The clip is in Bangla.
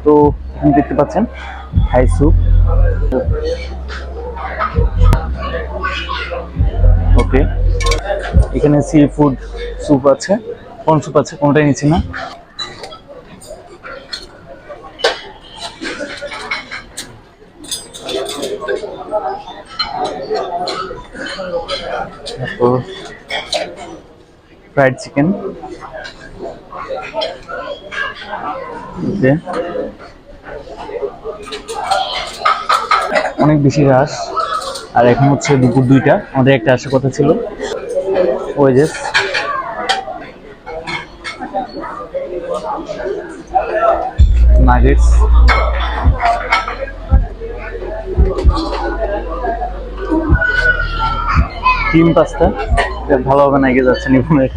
তো আপনি দেখতে পাচ্ছেন থাই স্যুপ। ওকে, এখানে সি ফুড স্যুপ আছে, কর্ন স্যুপ আছে, কোনটাই নিচ্ছি না। তারপর ফ্রাইড চিকেন, অনেক বেশি রাশ। আর এখন হচ্ছে দুপুর 2টা, আমাদের একটা আসার কথা ছিল। ওই যে নাগেটস, ডিম পাস্তা, ভালোভাবে নাইগে যাচ্ছে নিপুণের।